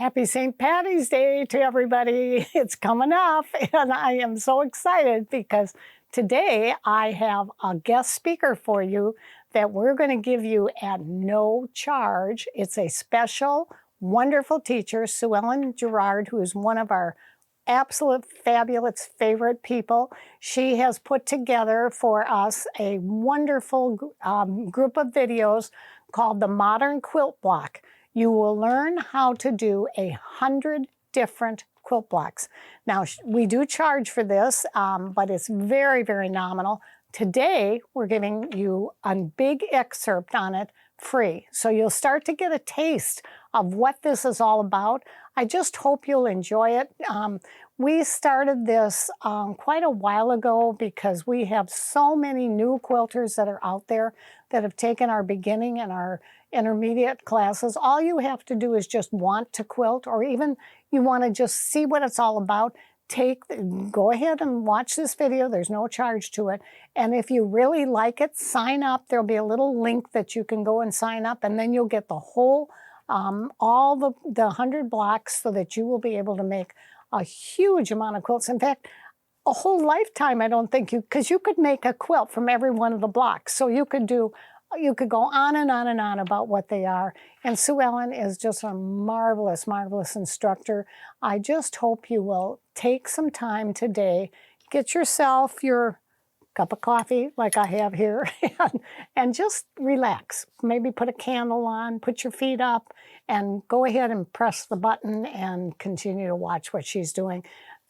Happy St. Paddy's Day to everybody. It's coming up, and I am so excited because today I have a guest speaker for you that we're going to give you at no charge. It's a special, wonderful teacher, Sue Ellen Gerard, who is one of our absolute fabulous favorite people. She has put together for us a wonderful group of videos called the Modern Quilt Block. You will learn how to do 100 different quilt blocks. Now, we do charge for this, but it's very, very nominal. Today, we're giving you a big excerpt on it free. So you'll start to get a taste of what this is all about. I just hope you'll enjoy it. We started this quite a while ago because we have so many new quilters that are out there that have taken our beginning and our intermediate classes. All you have to do is just want to quilt, or even you want to just see what it's all about. Go ahead and watch this video. There's no charge to it. And if you really like it, sign up. There'll be a little link that you can go and sign up, and then you'll get the whole, all the 100 blocks so that you will be able to make a huge amount of quilts. In fact, a whole lifetime, I don't think because you could make a quilt from every one of the blocks. So you could go on and on and on about what they are. And Sue Ellen is just a marvelous, marvelous instructor. I just hope you will take some time today, get yourself your cup of coffee like I have here, and just relax. Maybe put a candle on, put your feet up, and go ahead and press the button and continue to watch what she's doing.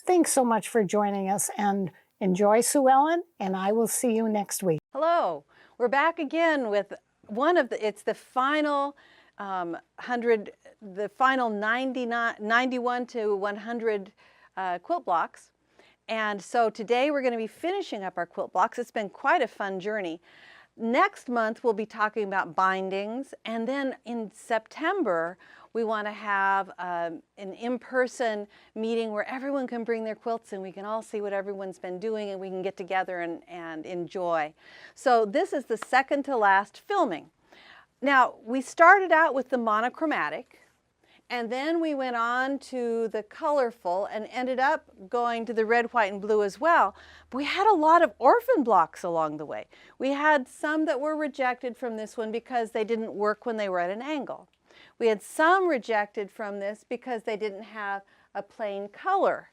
Thanks so much for joining us, and enjoy Sue Ellen, and I will see you next week. Hello, we're back again with it's the final 100, the final 91 to 100 quilt blocks. And so today we're going to be finishing up our quilt blocks. It's been quite a fun journey. Next month we'll be talking about bindings, and then in September we want to have an in-person meeting where everyone can bring their quilts and we can all see what everyone's been doing, and we can get together and enjoy. So this is the second to last filming. Now, we started out with the monochromatic, and then we went on to the colorful and ended up going to the red, white, and blue as well. But we had a lot of orphan blocks along the way. We had some that were rejected from this one because they didn't work when they were at an angle. We had some rejected from this because they didn't have a plain color.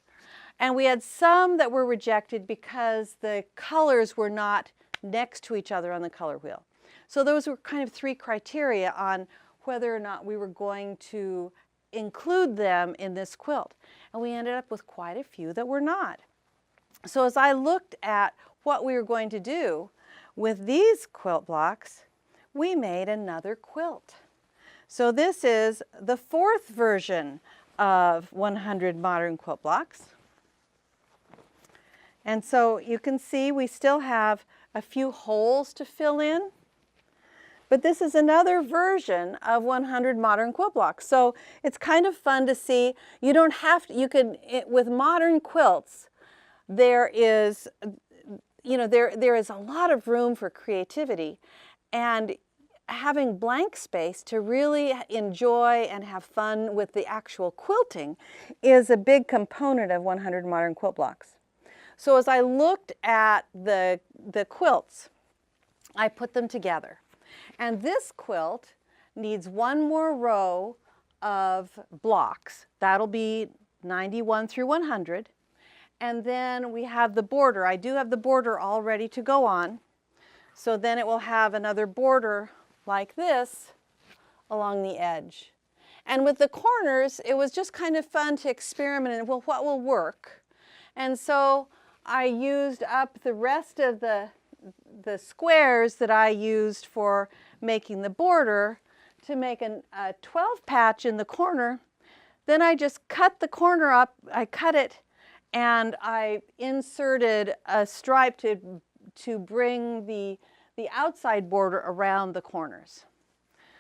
And we had some that were rejected because the colors were not next to each other on the color wheel. So those were kind of three criteria on whether or not we were going to include them in this quilt. And we ended up with quite a few that were not. So as I looked at what we were going to do with these quilt blocks, we made another quilt. So this is the fourth version of 100 modern quilt blocks. And so you can see we still have a few holes to fill in. But this is another version of 100 modern quilt blocks. So it's kind of fun to see. You don't have to, with modern quilts, there is, there is a lot of room for creativity, and having blank space to really enjoy and have fun with the actual quilting is a big component of 100 modern quilt blocks. So as I looked at the quilts, I put them together. And this quilt needs one more row of blocks. That'll be 91 through 100. And then we have the border. I do have the border all ready to go on. So then it will have another border like this along the edge. And with the corners, it was just kind of fun to experiment and, well, what will work? And so I used up the rest of the squares that I used for making the border to make a 12 patch in the corner. Then I just cut the corner up, I cut it, and I inserted a stripe to bring the outside border around the corners.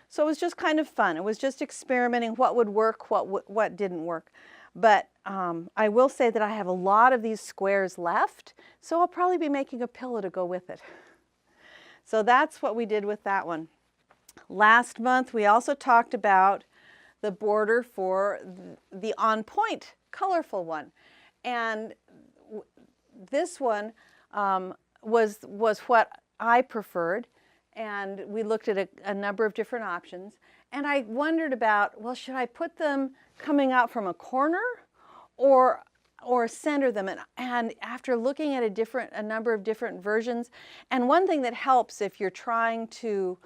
So it was just kind of fun. It was just experimenting what would work, what didn't work. But I will say that I have a lot of these squares left, so I'll probably be making a pillow to go with it. So that's what we did with that one. Last month we also talked about the border for the on point colorful one. And this one was what I preferred, and we looked at a number of different options. And I wondered about, well, should I put them coming out from a corner or center them? And after looking at a number of different versions, and one thing that helps if you're trying to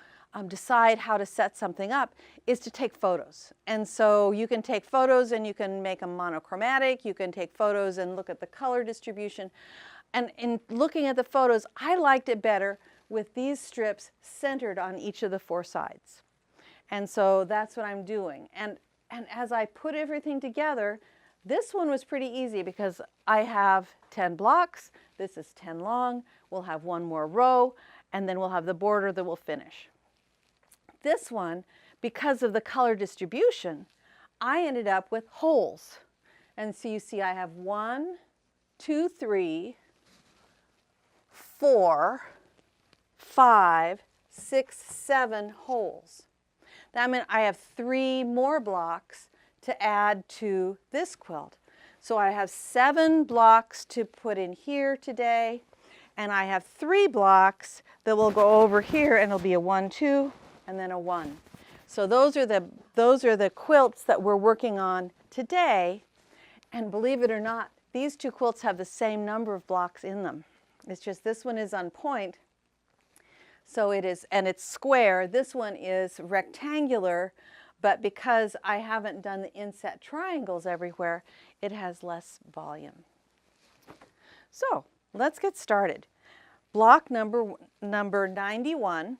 decide how to set something up is to take photos. And so you can take photos and you can make them monochromatic. You can take photos and look at the color distribution. And in looking at the photos, I liked it better with these strips centered on each of the 4 sides. And so that's what I'm doing. And as I put everything together, this one was pretty easy because I have 10 blocks. This is 10 long. We'll have 1 more row, and then we'll have the border that we'll finish. This one, because of the color distribution, I ended up with holes. And so you see I have 1, 2, 3, 4, 5, 6, 7 holes. That meant I have 3 more blocks to add to this quilt. So I have 7 blocks to put in here today, and I have 3 blocks that will go over here, and it'll be a 1, 2, and then a 1. So those are the quilts that we're working on today. And believe it or not, these 2 quilts have the same number of blocks in them. It's just this one is on point. So it is, and it's square. This one is rectangular, but because I haven't done the inset triangles everywhere, it has less volume. So let's get started. Block number 91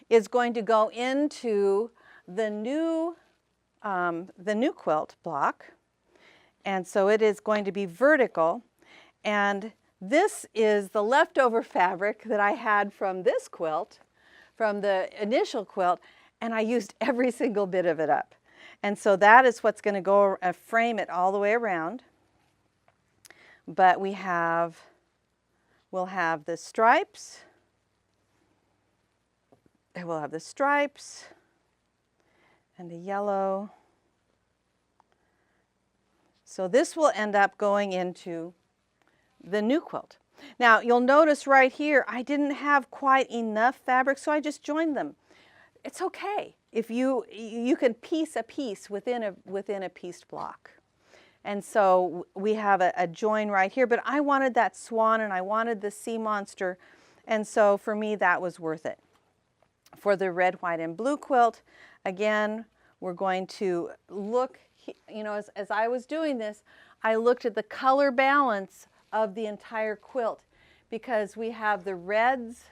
is going to go into the new quilt block, and so it is going to be vertical. And this is the leftover fabric that I had from this quilt, from the initial quilt, and I used every single bit of it up. And so that is what's going to go frame it all the way around. But we'll have the stripes. We'll have the stripes and the yellow. So this will end up going into the new quilt. Now you'll notice right here I didn't have quite enough fabric, so I just joined them. It's okay if you can piece a piece within a pieced block. And so we have a join right here, but I wanted that swan and I wanted the sea monster, and so for me that was worth it. For the red, white, and blue quilt, again, we're going to look, as I was doing this, I looked at the color balance of the entire quilt, because we have the reds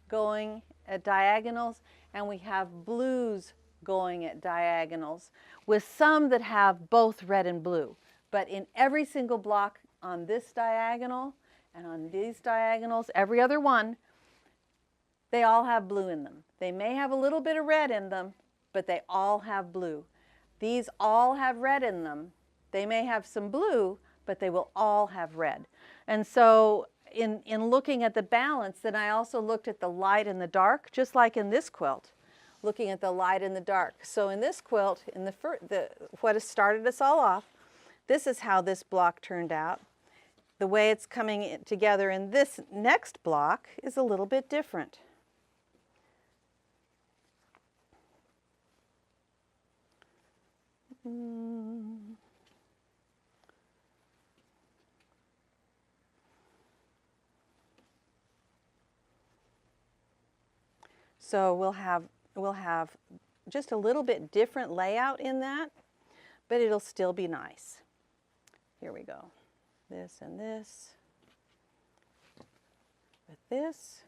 going at diagonals and we have blues going at diagonals, with some that have both red and blue. But in every single block on this diagonal and on these diagonals, every other one, they all have blue in them. They may have a little bit of red in them, but they all have blue. These all have red in them. They may have some blue, but they will all have red. And so in looking at the balance, then I also looked at the light and the dark, just like in this quilt, looking at the light and the dark. So in this quilt, what has started us all off, this is how this block turned out. The way it's coming together in this next block is a little bit different. So we'll have just a little bit different layout in that, but it'll still be nice. Here we go. This and this with this.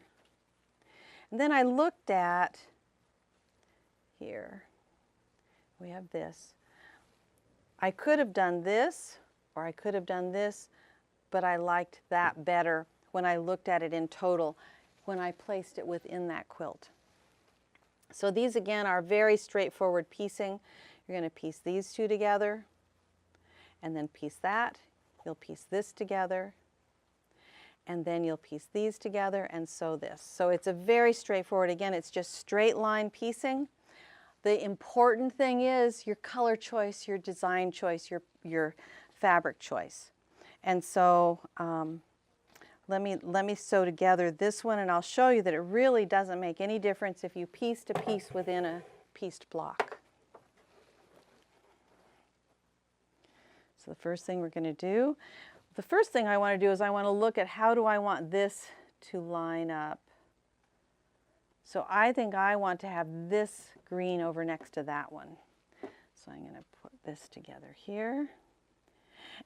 And then I looked at here. We have this. I could have done this, or I could have done this, but I liked that better when I looked at it in total, when I placed it within that quilt. So these again are very straightforward piecing. You're going to piece these two together, and then piece that. You'll piece this together, and then you'll piece these together and sew this. So it's a very straightforward, again, it's just straight line piecing. The important thing is your color choice, your design choice, your fabric choice. And so let me sew together this one, and I'll show you that it really doesn't make any difference if you piece to piece within a pieced block. So the first thing we're going to do, the first thing I want to do is I want to look at how do I want this to line up. So I think I want to have this green over next to that one. So I'm going to put this together here.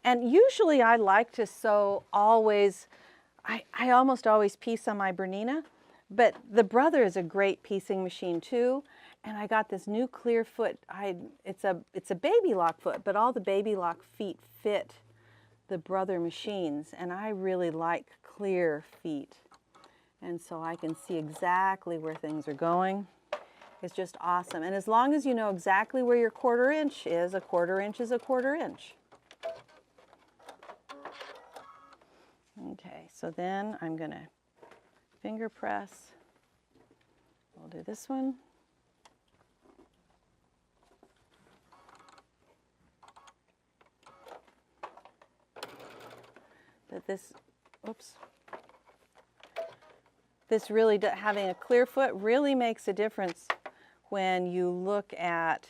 And usually I like to sew always, I almost always piece on my Bernina, but the Brother is a great piecing machine too. And I got this new clear foot. It's a baby lock foot, but all the baby lock feet fit the Brother machines. And I really like clear feet. And so I can see exactly where things are going. It's just awesome. And as long as you know exactly where your 1/4 inch is, a 1/4 inch is a 1/4 inch. Okay, so then I'm going to finger press. We'll do this one. This really, having a clear foot really makes a difference when you look at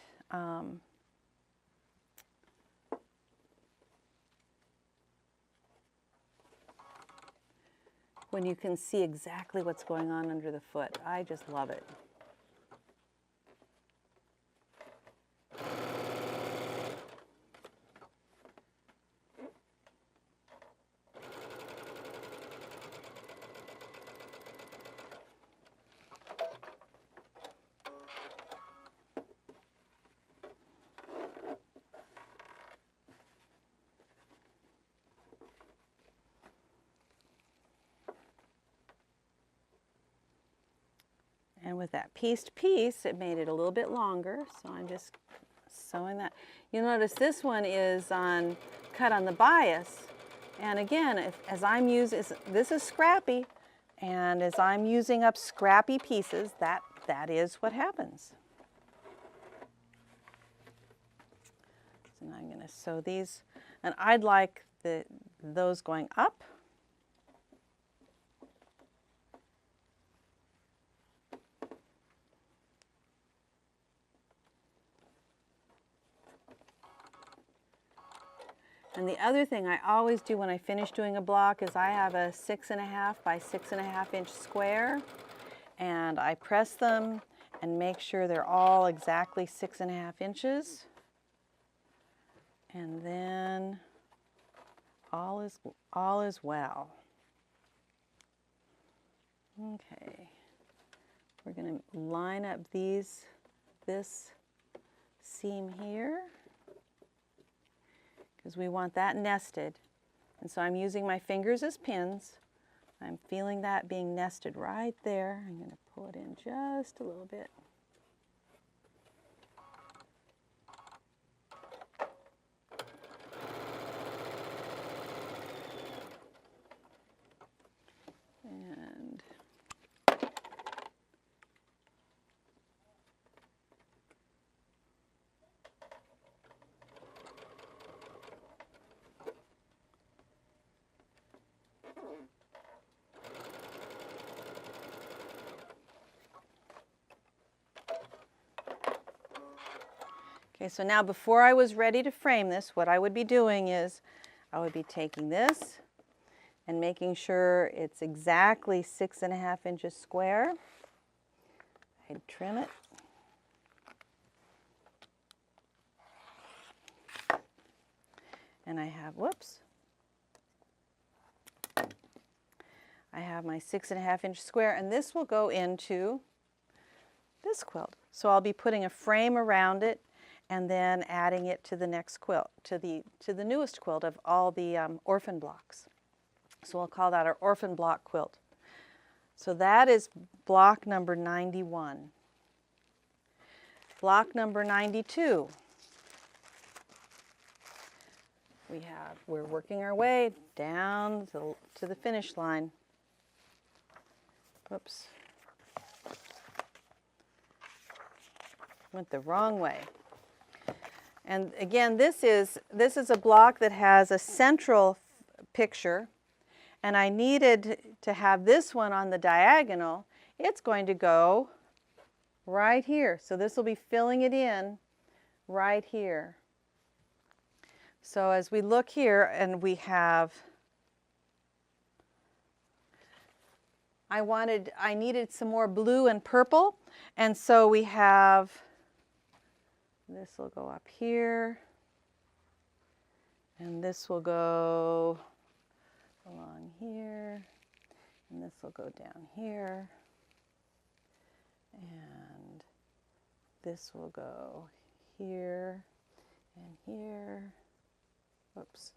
when you can see exactly what's going on under the foot. I just love it. And with that pieced piece, it made it a little bit longer, so I'm just sewing that. You'll notice this one is cut on the bias, and again, as I'm using, this is scrappy, and as I'm using up scrappy pieces, that is what happens. So now I'm going to sew these, and I'd like those going up. And the other thing I always do when I finish doing a block is I have a 6.5 by 6.5 inch square, and I press them and make sure they're all exactly 6.5 inches. And then all is well. Okay, we're going to line up this seam here, because we want that nested. And so I'm using my fingers as pins. I'm feeling that being nested right there. I'm going to pull it in just a little bit. And okay, so now before I was ready to frame this, what I would be doing is I would be taking this and making sure it's exactly 6.5 inches square. I'd trim it. And I have, whoops, I have my 6.5 inch square, and this will go into this quilt. So I'll be putting a frame around it and then adding it to the next quilt, to the newest quilt of all the Orphan blocks. So we'll call that our Orphan block quilt. So that is block number 91. Block number 92. We're working our way down to the finish line. Whoops. Went the wrong way. And again, this is a block that has a central picture, and I needed to have this one on the diagonal. It's going to go right here. So this will be filling it in right here. So as we look here, and we have, I needed some more blue and purple, and so we have, this will go up here, and this will go along here, and this will go down here, and this will go here and here. Whoops.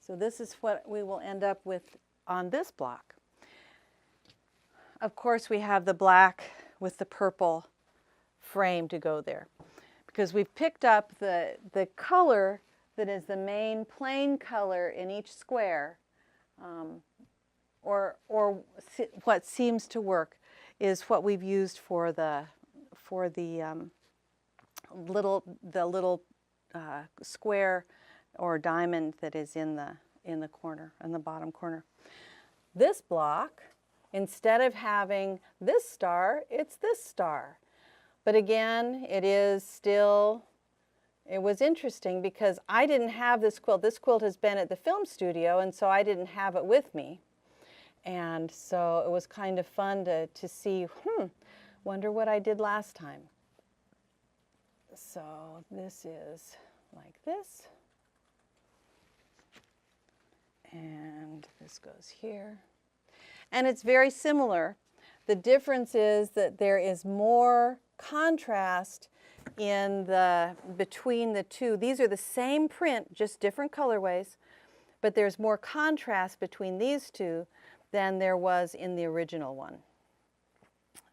So this is what we will end up with on this block. Of course, we have the black with the purple frame to go there, because we've picked up the color that is the main plain color in each square, or what seems to work is what we've used for the little square or diamond that is in the corner, in the bottom corner. This block, instead of having this star, it's this star. But again, it was interesting because I didn't have this quilt. This quilt has been at the film studio, and so I didn't have it with me. And so it was kind of fun to see, wonder what I did last time. So this is like this. And this goes here. And it's very similar. The difference is that there is more contrast between the two. These are the same print, just different colorways, but there's more contrast between these two than there was in the original one.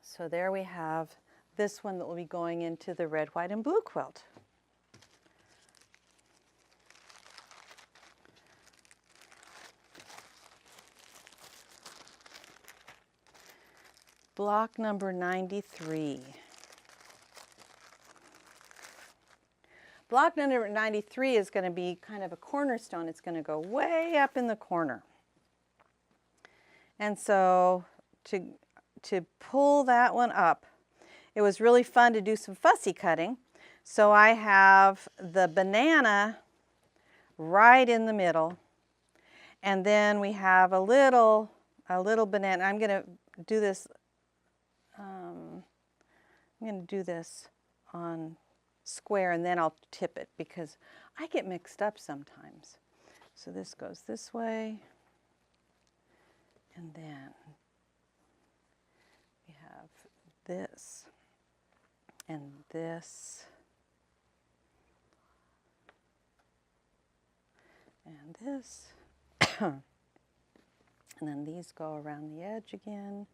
So there we have this one that will be going into the red, white, and blue quilt. Block number 93. Block number 93 is going to be kind of a cornerstone. It's going to go way up in the corner. And so to pull that one up, it was really fun to do some fussy cutting. So I have the banana right in the middle, and then we have a little banana. I'm going to do this. I'm going to do this on square, and then I'll tip it because I get mixed up sometimes. So this goes this way, and then we have this and this and this, and then these go around the edge again.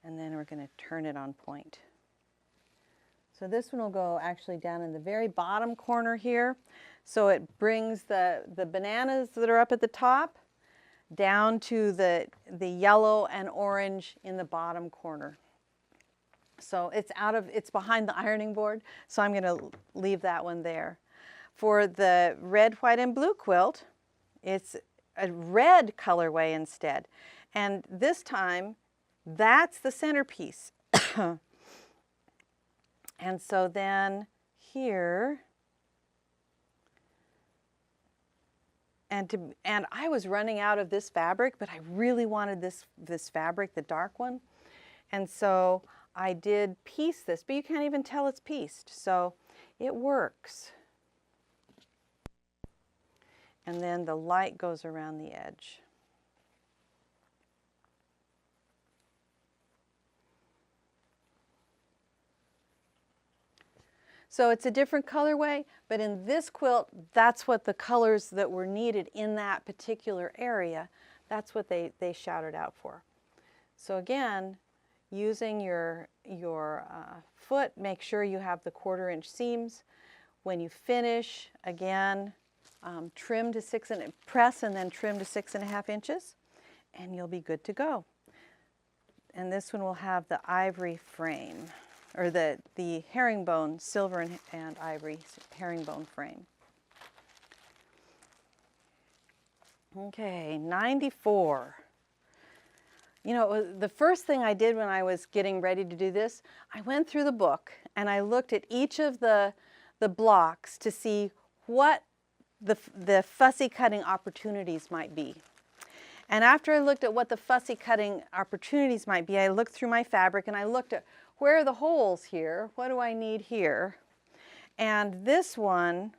And then we're going to turn it on point. So this one will go actually down in the very bottom corner here. So it brings the bananas that are up at the top down to the yellow and orange in the bottom corner. So it's behind the ironing board, so I'm going to leave that one there. For the red, white, and blue quilt, it's a red colorway instead. And this time, that's the centerpiece. And so then here, and I was running out of this fabric, but I really wanted this fabric, the dark one. And so I did piece this, but you can't even tell it's pieced, so it works. And then the light goes around the edge. So it's a different colorway, but in this quilt, that's what the colors that were needed in that particular area, that's what they shouted out for. So again, using your foot, make sure you have the 1/4 inch seams. When you finish, again, trim to press and then trim to 6.5 inches, and you'll be good to go. And this one will have the ivory frame, or the herringbone, silver and ivory herringbone frame. Okay, 94. You know, the first thing I did when I was getting ready to do this, I went through the book and I looked at each of the blocks to see what the fussy cutting opportunities might be. And after I looked at what the fussy cutting opportunities might be, I looked through my fabric and I looked at where are the holes here? What do I need here? And this one,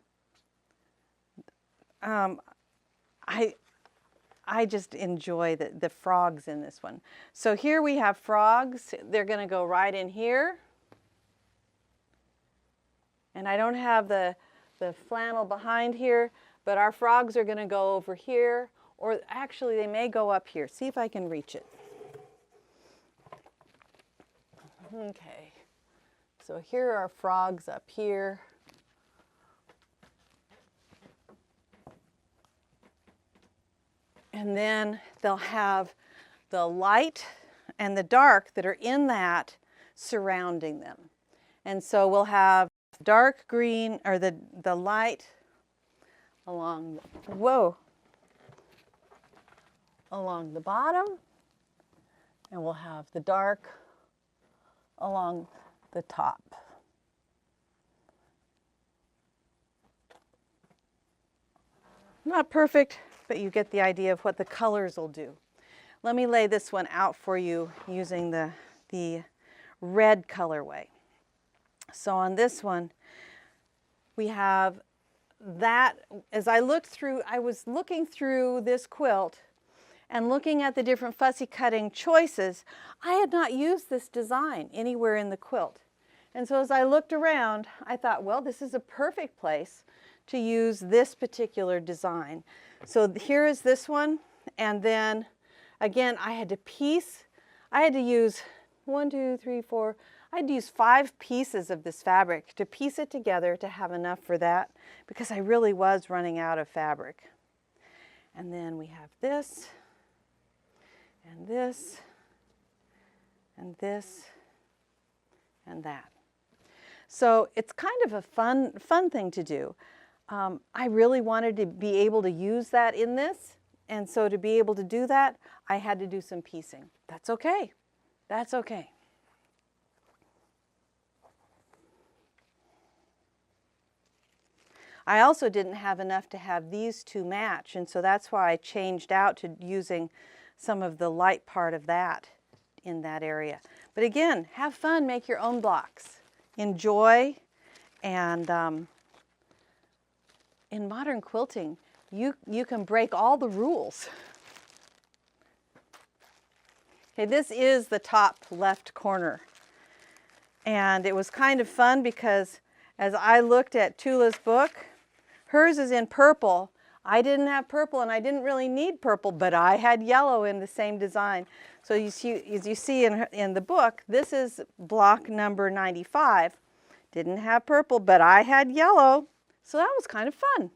I just enjoy the frogs in this one. So here we have frogs. They're going to go right in here. And I don't have the flannel behind here, but our frogs are going to go over here. Or actually, they may go up here. See if I can reach it. Okay. So here are frogs up here. And then they'll have the light and the dark that are in that surrounding them. And so we'll have dark green, or the light along, along the bottom, and we'll have the dark along the top. Not perfect, but you get the idea of what the colors will do. Let me lay this one out for you using the red colorway. So on this one, we have that. As I looked through, I was looking through this quilt and looking at the different fussy cutting choices. I had not used this design anywhere in the quilt. And so as I looked around, I thought, well, this is a perfect place to use this particular design. So here is this one, and then again, I had to use 1, 2, 3, 4, I had to use 5 pieces of this fabric to piece it together to have enough for that, because I really was running out of fabric. And then we have this, and this, and this, and that. So it's kind of a fun thing to do. I really wanted to be able to use that in this, and so to be able to do that, I had to do some piecing. That's okay. That's okay. I also didn't have enough to have these two match, and so that's why I changed out to using some of the light part of that in that area. But again, have fun, make your own blocks. Enjoy, and in modern quilting, you can break all the rules. Okay, this is the top left corner. And it was kind of fun because as I looked at Tula's book, hers is in purple. I didn't have purple, and I didn't really need purple, but I had yellow in the same design. So you see, as you see in the book, this is block number 95. Didn't have purple, but I had yellow. So that was kind of fun.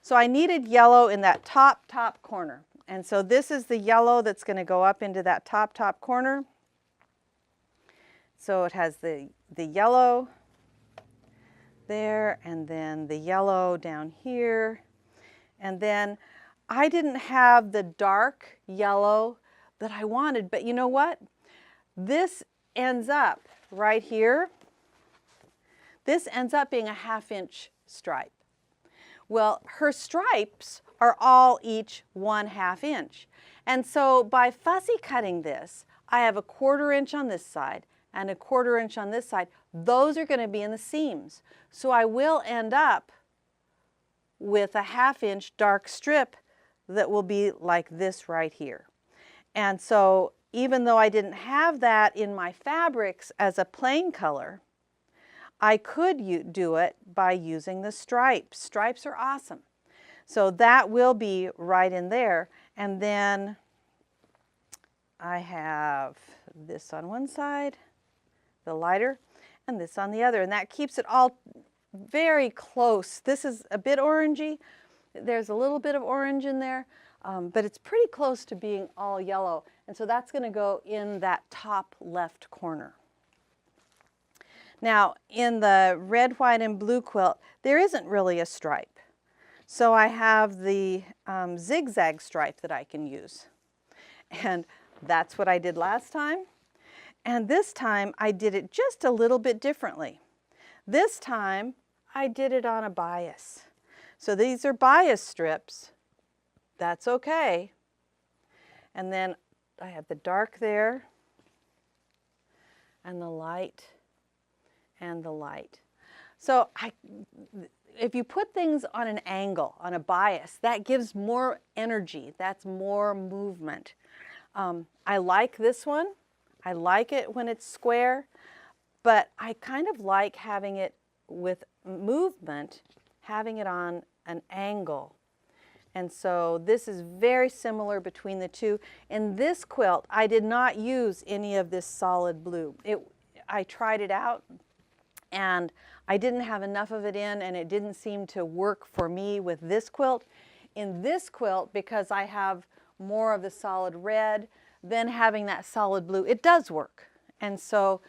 So I needed yellow in that top corner. And so this is the yellow that's going to go up into that top corner. So it has the yellow there, and then the yellow down here. And then I didn't have the dark yellow that I wanted, but you know what? This ends up right here. This ends up being a 1/2 inch stripe. Well, her stripes are all each 1/2 inch. And so by fussy cutting this, I have a 1/4 inch on this side and a 1/4 inch on this side. Those are going to be in the seams. So I will end up with a 1/2 inch dark strip that will be like this right here. And so even though I didn't have that in my fabrics as a plain color, I could do it by using the stripes. Stripes are awesome. So that will be right in there. And then I have this on one side, the lighter, and this on the other. And that keeps it all very close. This is a bit orangey. There's a little bit of orange in there, but it's pretty close to being all yellow. And so that's going to go in that top left corner. Now, in the red, white, and blue quilt, there isn't really a stripe. So I have the zigzag stripe that I can use. And that's what I did last time. And this time I did it just a little bit differently. This time I did it on a bias. So these are bias strips. That's okay. And then I have the dark there, and the light, and the light. So if you put things on an angle, on a bias, that gives more energy. That's more movement. I like this one. I like it when it's square, but I kind of like having it with movement, having it on an angle. And so this is very similar between the two. In this quilt, I did not use any of this solid blue. I tried it out, and I didn't have enough of it in, and it didn't seem to work for me with this quilt. In this quilt, because I have more of the solid red, then having that solid blue, it does work. And so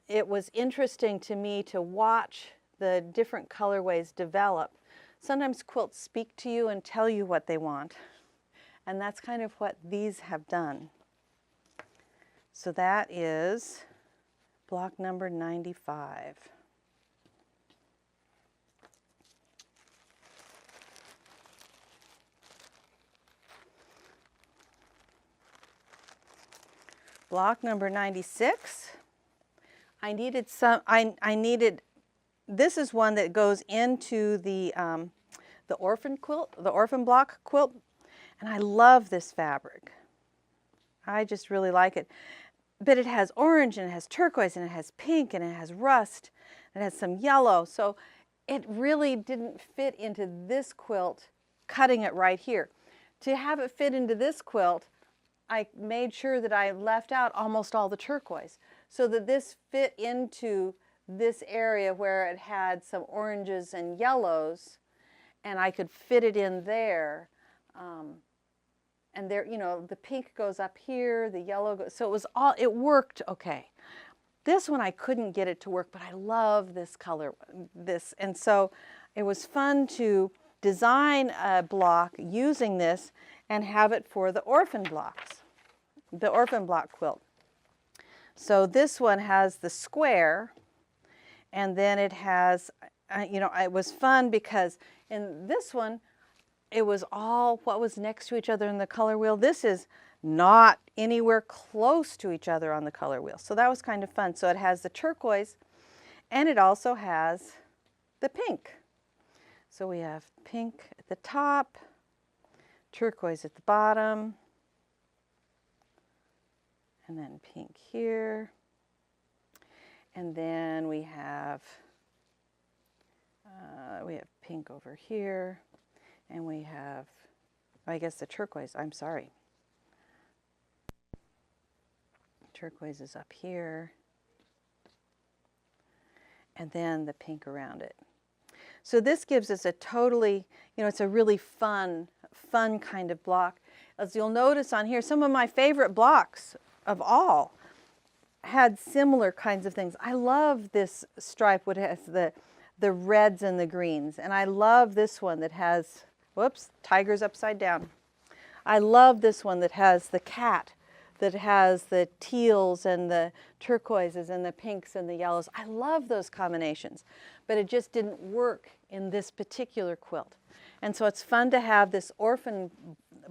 it was interesting to me to watch the different colorways develop. Sometimes quilts speak to you and tell you what they want. And that's kind of what these have done. So that is block number 95. Block number 96. I needed, this is one that goes into the Orphan quilt, the Orphan block quilt, and I love this fabric. I just really like it. But it has orange, and it has turquoise, and it has pink, and it has rust, and it has some yellow. So it really didn't fit into this quilt, cutting it right here. To have it fit into this quilt, I made sure that I left out almost all the turquoise so that this fit into this area where it had some oranges and yellows, and I could fit it in there. And there, you know, the pink goes up here, the yellow goes, so it worked okay. This one I couldn't get it to work, but I love this color, and so it was fun to design a block using this and have it for the Orphan blocks, the Orphan block quilt. So this one has the square, and then it has, you know, it was fun because in this one, it was all what was next to each other in the color wheel. This is not anywhere close to each other on the color wheel. So that was kind of fun. So it has the turquoise, and it also has the pink. So we have pink at the top, turquoise at the bottom, and then pink here. And then we have pink over here, and we have, I guess, the turquoise, I'm sorry. Turquoise is up here, and then the pink around it. So this gives us a totally, you know, it's a really fun kind of block. As you'll notice on here, some of my favorite blocks of all had similar kinds of things. I love this stripe, what has the reds and the greens, and I love this one that has, whoops, tiger's upside down. I love this one that has the cat, that has the teals and the turquoises and the pinks and the yellows. I love those combinations, but it just didn't work in this particular quilt. And so it's fun to have this Orphan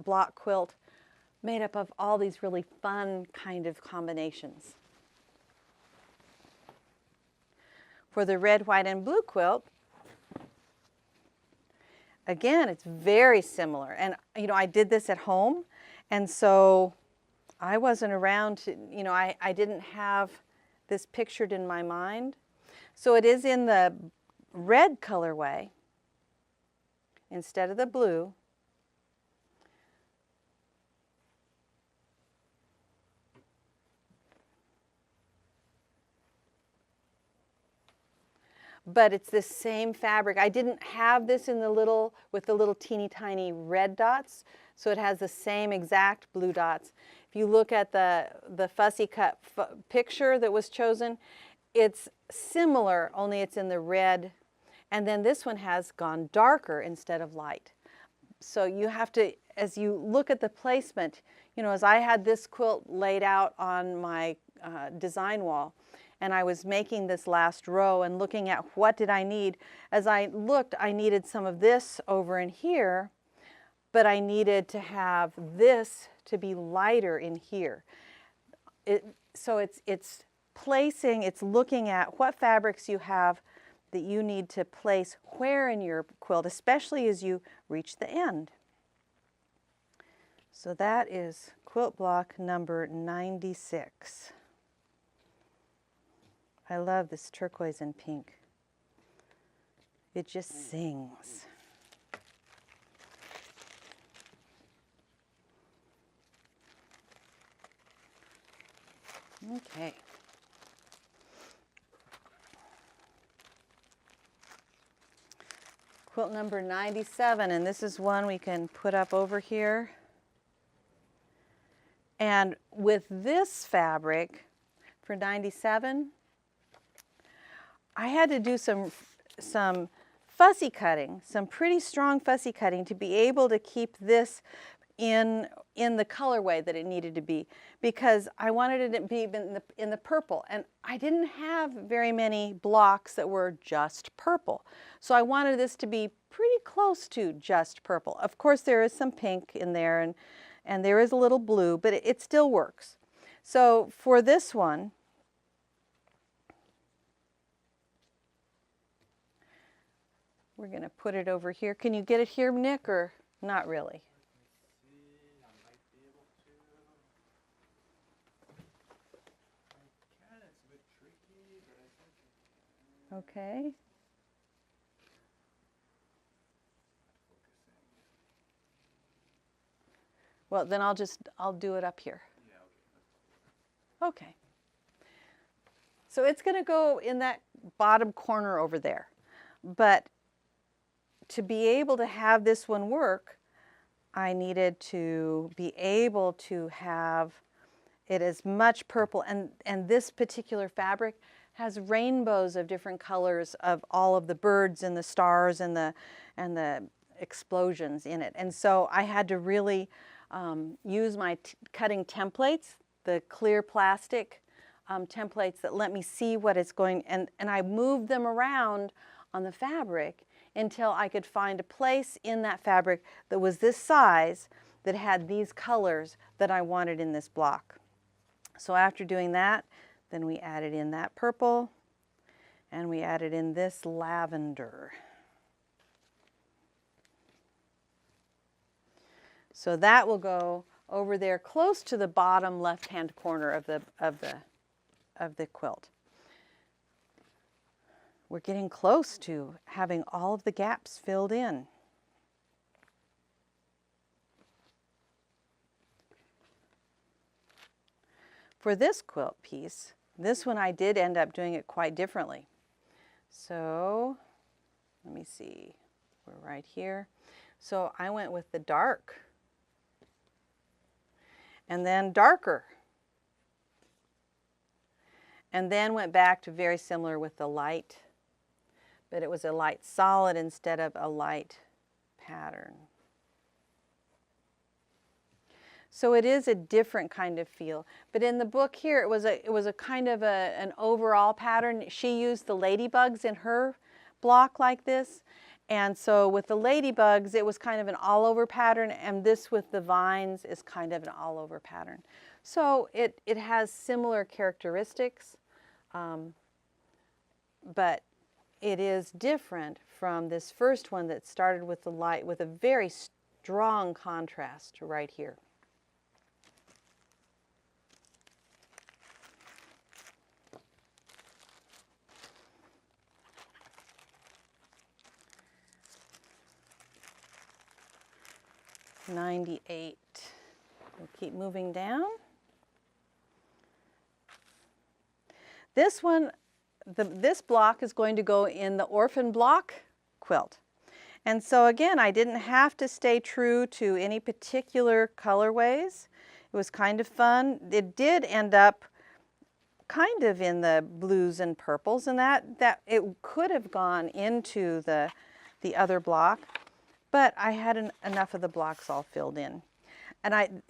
block quilt made up of all these really fun kind of combinations. For the red, white, and blue quilt, again, it's very similar. And, you know, I did this at home, and so I wasn't around to, you know, I didn't have this pictured in my mind. So it is in the red colorway instead of the blue. But it's the same fabric. I didn't have this in the little, with the little teeny tiny red dots, so it has the same exact blue dots. If you look at the fussy cut picture that was chosen, it's similar, only it's in the red. And then this one has gone darker instead of light. So you have to, as you look at the placement, you know, as I had this quilt laid out on my design wall, and I was making this last row and looking at what did I need. As I looked, I needed some of this over in here, but I needed to have this to be lighter in here. So it's placing, it's looking at what fabrics you have that you need to place where in your quilt, especially as you reach the end. So that is quilt block number 96. I love this turquoise and pink. It just sings. Okay. Quilt number 97, and this is one we can put up over here. And with this fabric for 97, I had to do some fussy cutting, some pretty strong fussy cutting to be able to keep this in the colorway that it needed to be, because I wanted it to be in the purple, and I didn't have very many blocks that were just purple. So I wanted this to be pretty close to just purple. Of course, there is some pink in there, and there is a little blue, but it still works. So for this one, we're going to put it over here. Can you get it here, Nick, or not really? Okay. Well, then I'll do it up here. Okay. So it's going to go in that bottom corner over there. But to be able to have this one work, I needed to be able to have it as much purple, and this particular fabric has rainbows of different colors of all of the birds and the stars and the explosions in it. And so I had to really use my cutting templates, the clear plastic templates that let me see what it's going, and I moved them around on the fabric until I could find a place in that fabric that was this size, that had these colors that I wanted in this block. So after doing that, then we added in that purple, and we added in this lavender. So that will go over there close to the bottom left-hand corner of the quilt. We're getting close to having all of the gaps filled in. For this quilt piece, this one I did end up doing it quite differently. So let me see, we're right here. So I went with the dark, and then darker, and then went back to very similar with the light, but it was a light solid instead of a light pattern. So it is a different kind of feel. But in the book here, it was a kind of an overall pattern. She used the ladybugs in her block like this. And so with the ladybugs, it was kind of an all-over pattern, and this with the vines is kind of an all-over pattern. So it has similar characteristics, but it is different from this first one that started with the light, with a very strong contrast right here. 98. We'll keep moving down. This one, this block is going to go in the Orphan block quilt. And so again, I didn't have to stay true to any particular colorways. It was kind of fun. It did end up kind of in the blues and purples, and that it could have gone into the other block, but I had enough of the blocks all filled in. And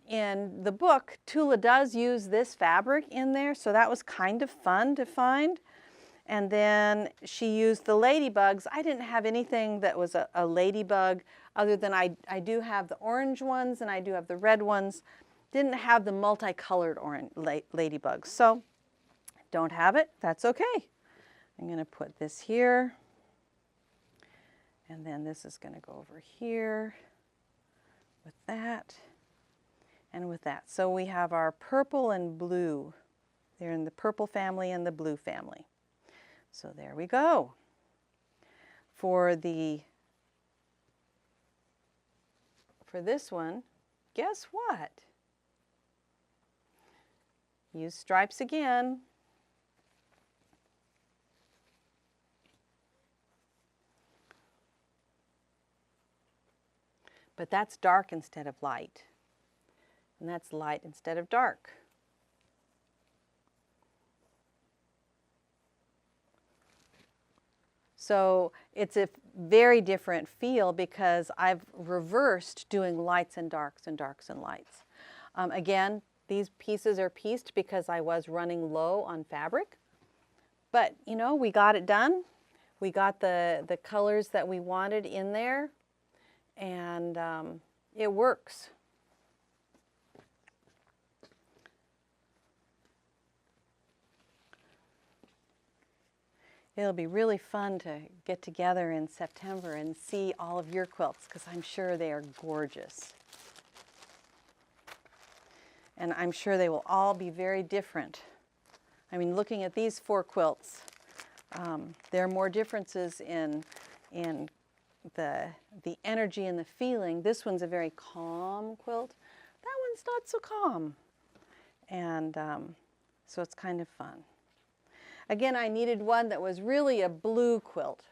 in the book, Tula does use this fabric in there, so that was kind of fun to find. And then she used the ladybugs. I didn't have anything that was a ladybug other than I do have the orange ones and I do have the red ones. Didn't have the multicolored orange ladybugs. So don't have it, that's okay. I'm going to put this here. And then this is going to go over here with that. And with that. So we have our purple and blue. They're in the purple family and the blue family. So there we go. For this one, guess what? Use stripes again. But that's dark instead of light. And that's light instead of dark. So it's a very different feel because I've reversed doing lights and darks and darks and lights. Again, these pieces are pieced because I was running low on fabric. But, you know, we got it done. We got the colors that we wanted in there. And it works. It'll be really fun to get together in September and see all of your quilts because I'm sure they are gorgeous. And I'm sure they will all be very different. I mean, looking at these 4 quilts, there are more differences in the energy and the feeling. This one's a very calm quilt. That one's not so calm. And so it's kind of fun. Again, I needed one that was really a blue quilt.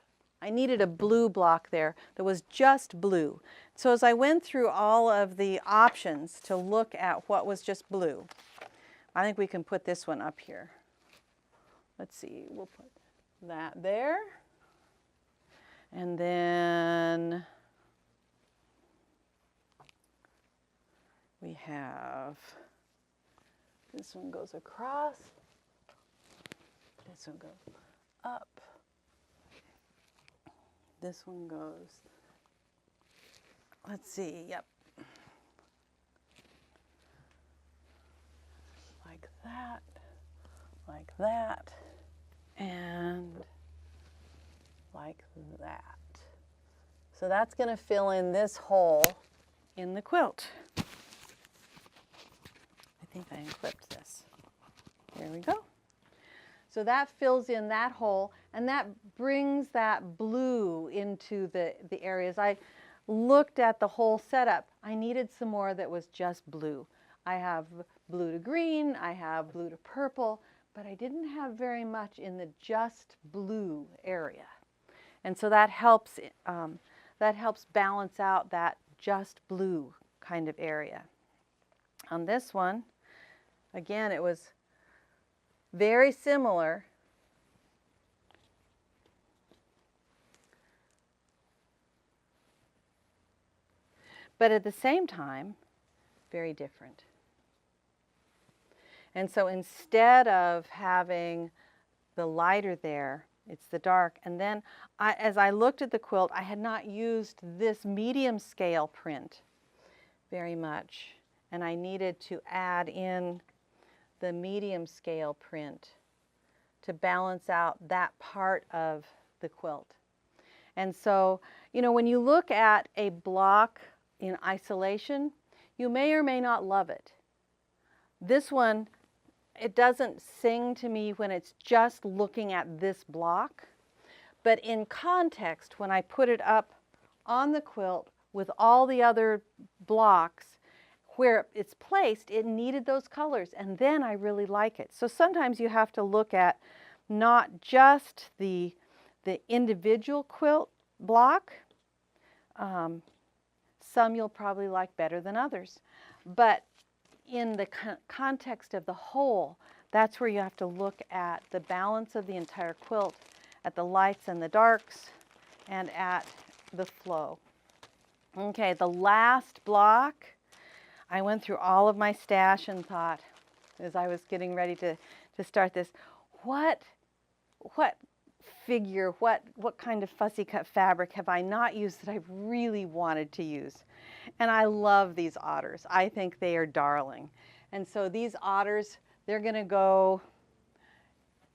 I needed a blue block there that was just blue. So as I went through all of the options to look at what was just blue, I think we can put this one up here. Let's see, we'll put that there. And then we have, this one goes across. This one goes up. This one goes, let's see, yep. Like that, and like that. So that's going to fill in this hole in the quilt. I think I unclipped this. There we go. So that fills in that hole, and that brings that blue into the areas. I looked at the whole setup. I needed some more that was just blue. I have blue to green, I have blue to purple, but I didn't have very much in the just blue area. And so that helps balance out that just blue kind of area. On this one, again, it was very similar. But at the same time, very different. And so instead of having the lighter there, it's the dark. And then as I looked at the quilt, I had not used this medium scale print very much. And I needed to add in the medium scale print to balance out that part of the quilt. And so, you know, when you look at a block in isolation, you may or may not love it. This one, it doesn't sing to me when it's just looking at this block, but in context, when I put it up on the quilt with all the other blocks, where it's placed, it needed those colors, and then I really like it. So sometimes you have to look at not just the individual quilt block. Some you'll probably like better than others, but in the context of the whole, that's where you have to look at the balance of the entire quilt, at the lights and the darks, and at the flow. Okay, the last block, I went through all of my stash and thought, as I was getting ready to start this, what figure, what kind of fussy cut fabric have I not used that I really wanted to use? And I love these otters. I think they are darling. And so these otters, they're going to go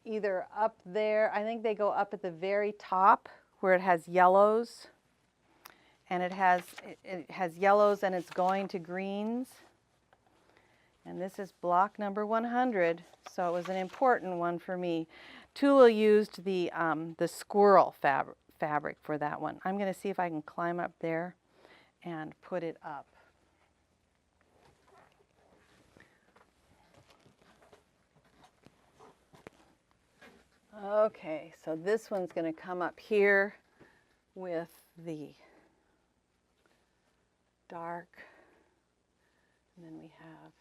either up there. I think they go up at the very top where it has yellows. And it has yellows and it's going to greens. And this is block number 100, so it was an important one for me. Tula used the squirrel fabric for that one. I'm going to see if I can climb up there and put it up. Okay, so this one's going to come up here with the dark, and then we have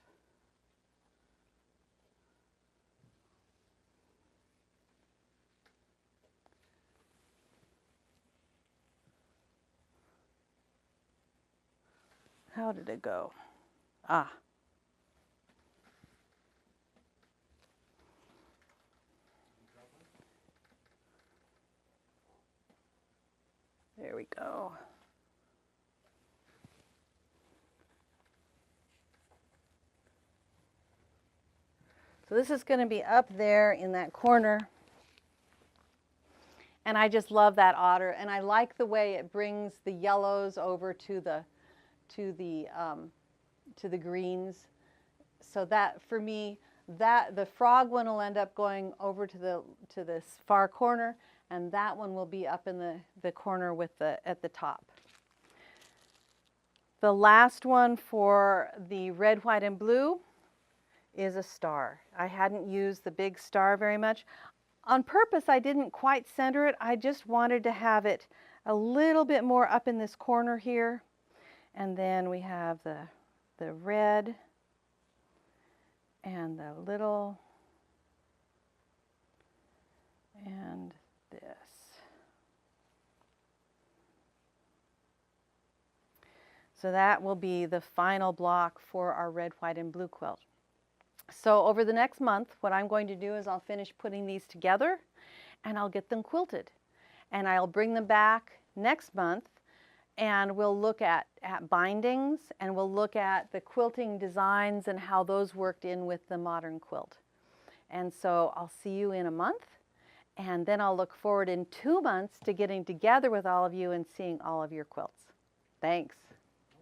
how did it go? Ah. There we go. So this is going to be up there in that corner. And I just love that otter, and I like the way it brings the yellows over to the greens. So that for me, that the frog one will end up going over to this far corner, and that one will be up in the corner with at the top. The last one for the red, white, and blue is a star. I hadn't used the big star very much. On purpose, I didn't quite center it. I just wanted to have it a little bit more up in this corner here. And then we have the red and the little and this. So that will be the final block for our red, white, and blue quilt. So over the next month, what I'm going to do is I'll finish putting these together and I'll get them quilted. And I'll bring them back next month and we'll look at bindings, and we'll look at the quilting designs and how those worked in with the modern quilt. And so I'll see you in a month, and then I'll look forward in 2 months to getting together with all of you and seeing all of your quilts. Thanks.